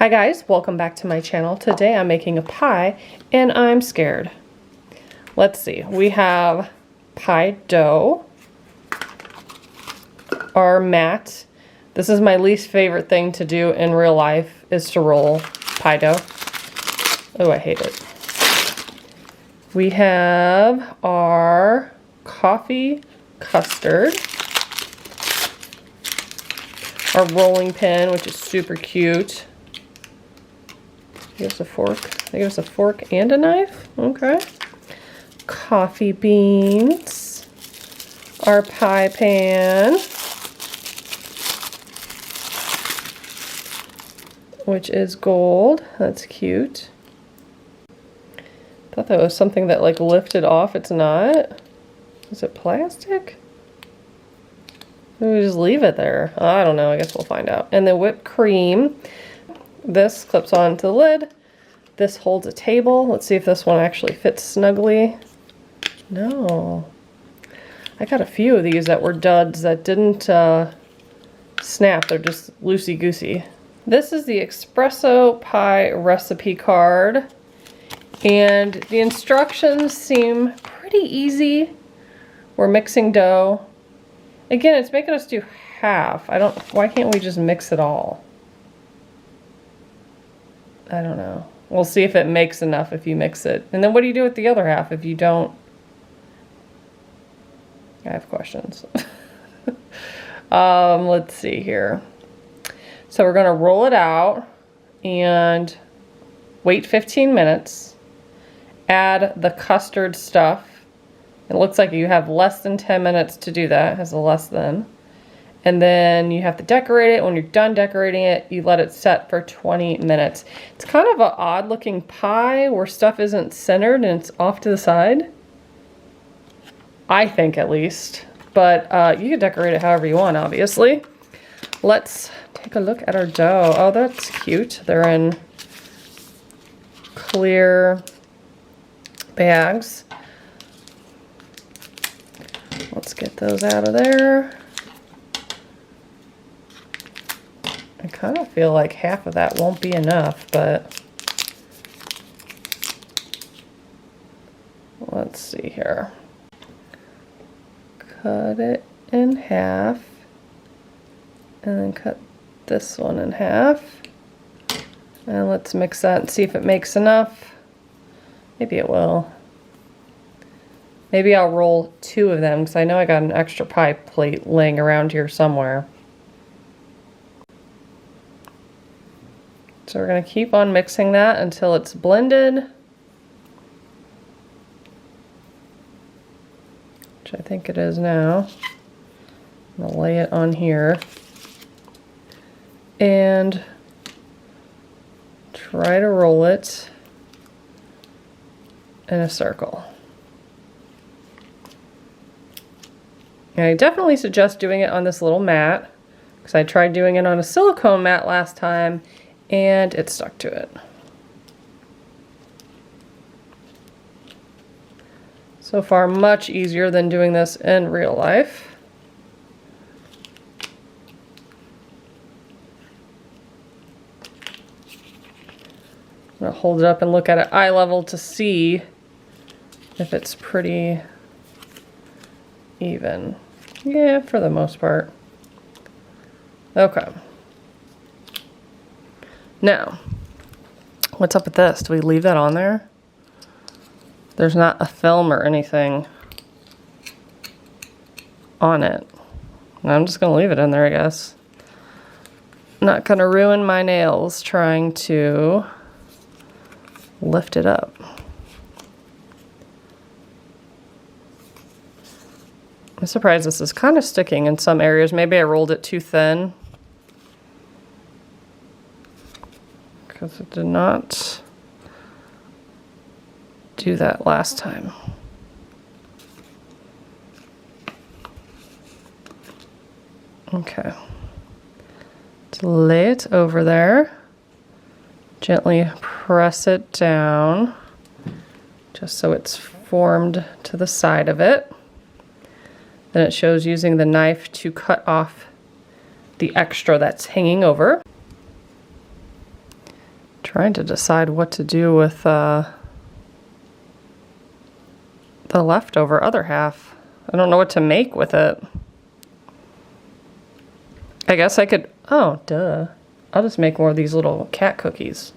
Hi guys, welcome back to my channel. Today I'm making a pie and I'm scared. Let's see, we have pie dough, our mat. This is my least favorite thing to do in real life, is to roll pie dough. Oh, I hate it. We have our coffee custard, our rolling pin, which is super cute. Here's a fork. There's a fork and a knife. Okay. Coffee beans. Our pie pan, which is gold. That's cute. Thought that was something that like lifted off. It's not. Is it plastic? Maybe we just leave it there. I don't know. I guess we'll find out. And the whipped cream. This clips onto the lid. This holds a table. Let's see if this one actually fits snugly. No. I got a few of these that were duds that didn't snap. They're just loosey-goosey. This is the Espresso Pie recipe card. And the instructions seem pretty easy. We're mixing dough. Again, it's making us do half. Why can't we just mix it all? I don't know. We'll see if it makes enough if you mix it. And then what do you do with the other half if you don't? I have questions. Let's see here. So we're gonna roll it out and wait 15 minutes. Add the custard stuff. It looks like you have less than 10 minutes to do that. It has a less than. And then you have to decorate it. When you're done decorating it, you let it set for 20 minutes. It's kind of an odd looking pie where stuff isn't centered and it's off to the side. I think at least. But you can decorate it however you want, obviously. Let's take a look at our dough. Oh, that's cute. They're in clear bags. Let's get those out of there. I kind of feel like half of that won't be enough, but let's see here. Cut it in half and then cut this one in half. And let's mix that and see if it makes enough. Maybe it will. Maybe I'll roll 2 of them because I know I got an extra pie plate laying around here somewhere. So we're going to keep on mixing that until it's blended, which I think it is now. I'm going to lay it on here and try to roll it in a circle. And I definitely suggest doing it on this little mat because I tried doing it on a silicone mat last time and it stuck to it. So far, much easier than doing this in real life. I'm gonna hold it up and look at it eye level to see if it's pretty even. Yeah, for the most part. Okay. Now, what's up with this? Do we leave that on there? There's not a film or anything on it. I'm just gonna leave it in there, I guess. Not gonna ruin my nails trying to lift it up. I'm surprised this is kind of sticking in some areas. Maybe I rolled it too thin, because it did not do that last time. Okay. To lay it over there, gently press it down, just so it's formed to the side of it. Then it shows using the knife to cut off the extra that's hanging over. Trying to decide what to do with the leftover other half. I don't know what to make with it. I guess I could, oh, duh. I'll just make more of these little cat cookies.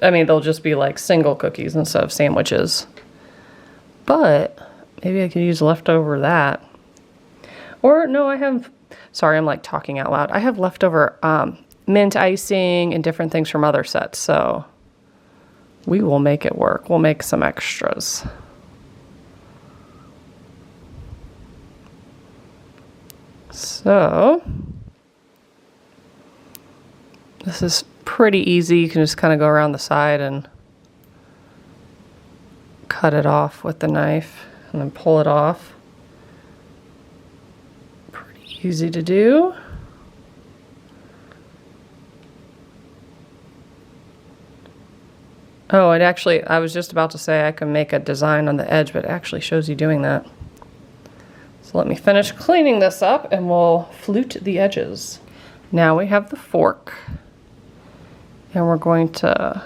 I mean, they'll just be like single cookies instead of sandwiches. But maybe I could use leftover that. Or no, I have, sorry, I'm like talking out loud. I have leftover mint icing and different things from other sets, so we will make it work. We'll make some extras. So this is pretty easy. You can just kind of go around the side and cut it off with the knife and then pull it off. Pretty easy to do. Oh, it actually, I was just about to say I can make a design on the edge, but it actually shows you doing that. So let me finish cleaning this up and we'll flute the edges. Now we have the fork. And we're going to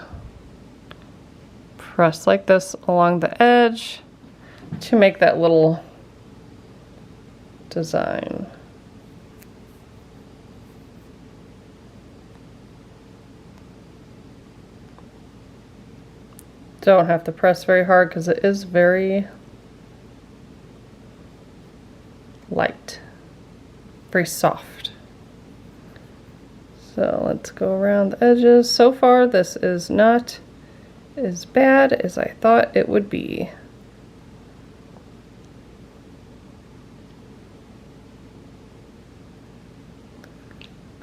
press like this along the edge to make that little design. Don't have to press very hard because it is very light, very soft. So let's go around the edges. So far, this is not as bad as I thought it would be.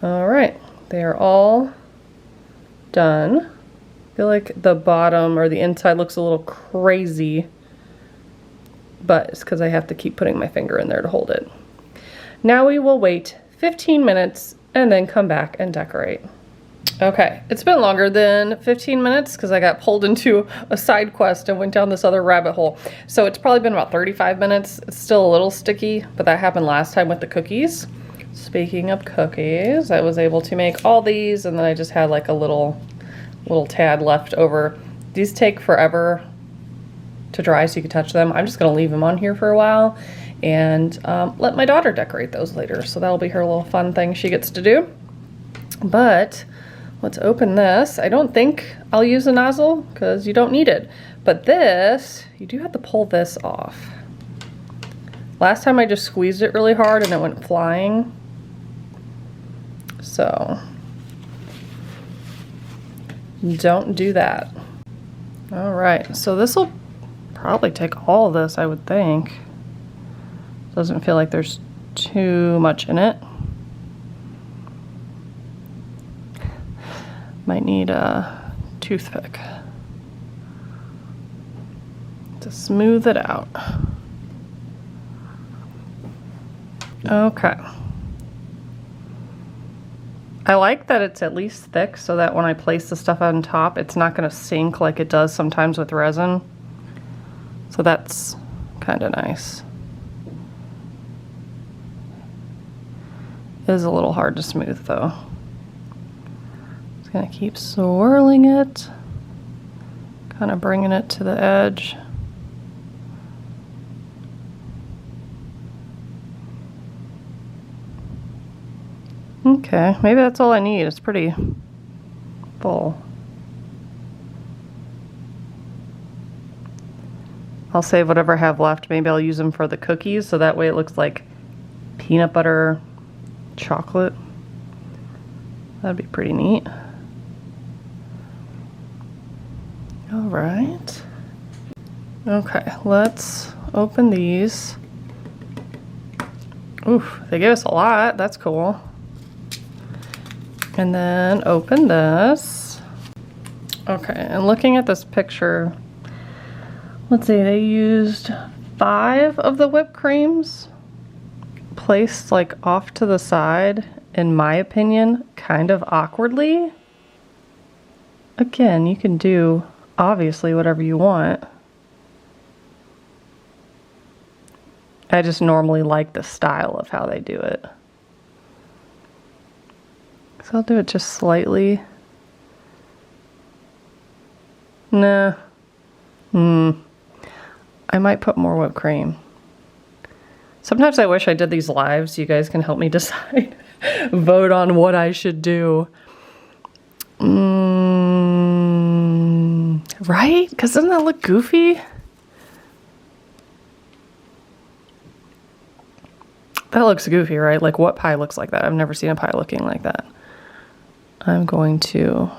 All right, they are all done. I feel like the bottom or the inside looks a little crazy, but it's because I have to keep putting my finger in there to hold it. Now we will wait 15 minutes and then come back and decorate. Okay, it's been longer than 15 minutes because I got pulled into a side quest and went down this other rabbit hole. So it's probably been about 35 minutes. It's still a little sticky, but that happened last time with the cookies. Speaking of cookies, I was able to make all these and then I just had like a little tad left over. These take forever to dry so you can touch them. I'm just gonna leave them on here for a while and let my daughter decorate those later. So that'll be her little fun thing she gets to do. But let's open this. I don't think I'll use a nozzle because you don't need it. But this, you do have to pull this off. Last time I just squeezed it really hard and it went flying. So don't do that. All right, so this will probably take all of this, I would think. Doesn't feel like there's too much in it. Might need a toothpick to smooth it out. Okay. I like that it's at least thick so that when I place the stuff on top, it's not going to sink like it does sometimes with resin. So that's kind of nice. It is a little hard to smooth though. Just gonna keep swirling it, kind of bringing it to the edge. Okay, maybe that's all I need. It's pretty full. I'll save whatever I have left. Maybe I'll use them for the cookies so that way it looks like peanut butter chocolate. That'd be pretty neat. All right. Okay, let's open these. Oof, they gave us a lot. That's cool. And then open this. Okay, and looking at this picture, let's see, they used 5 of the whipped creams placed like off to the side, in my opinion, kind of awkwardly. Again, you can do obviously whatever you want. I just normally like the style of how they do it. So I'll do it just slightly Nah. I might put more whipped cream. Sometimes I wish I did these live so you guys can help me decide. Vote on what I should do. Right? Because doesn't that look goofy? That looks goofy, right? Like what pie looks like that? I've never seen a pie looking like that. I'm going to...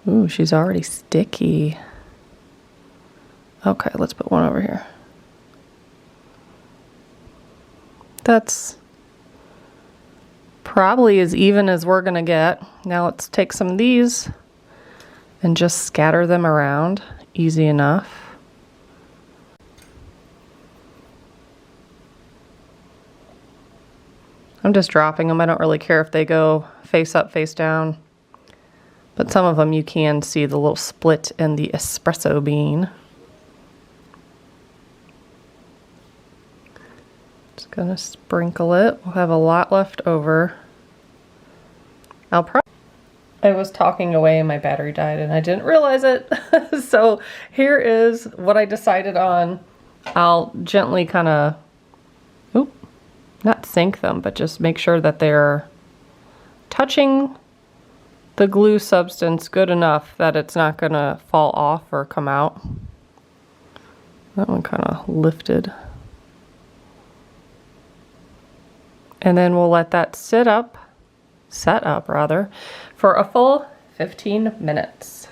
Ooh, she's already sticky. Okay, let's put one over here. That's probably as even as we're gonna get. Now let's take some of these and just scatter them around. Easy enough. I'm just dropping them. I don't really care if they go face up, face down. But some of them you can see the little split in the espresso bean. Just gonna sprinkle it. We'll have a lot left over. I was talking away and my battery died and I didn't realize it. So here is what I decided on. I'll gently kind of, not sink them, but just make sure that they're touching the glue substance good enough that it's not gonna fall off or come out. That one kind of lifted. And then we'll let that set up for a full 15 minutes.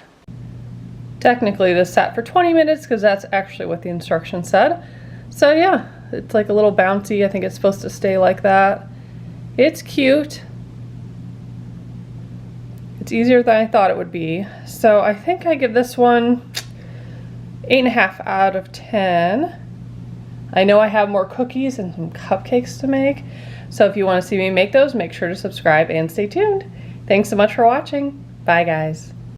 Technically this sat for 20 minutes because that's actually what the instructions said. So yeah, it's like a little bouncy. I think it's supposed to stay like that. It's cute. It's easier than I thought it would be. So I think I give this one 8.5 out of 10. I know I have more cookies and some cupcakes to make. So if you want to see me make those, make sure to subscribe and stay tuned. Thanks so much for watching. Bye guys.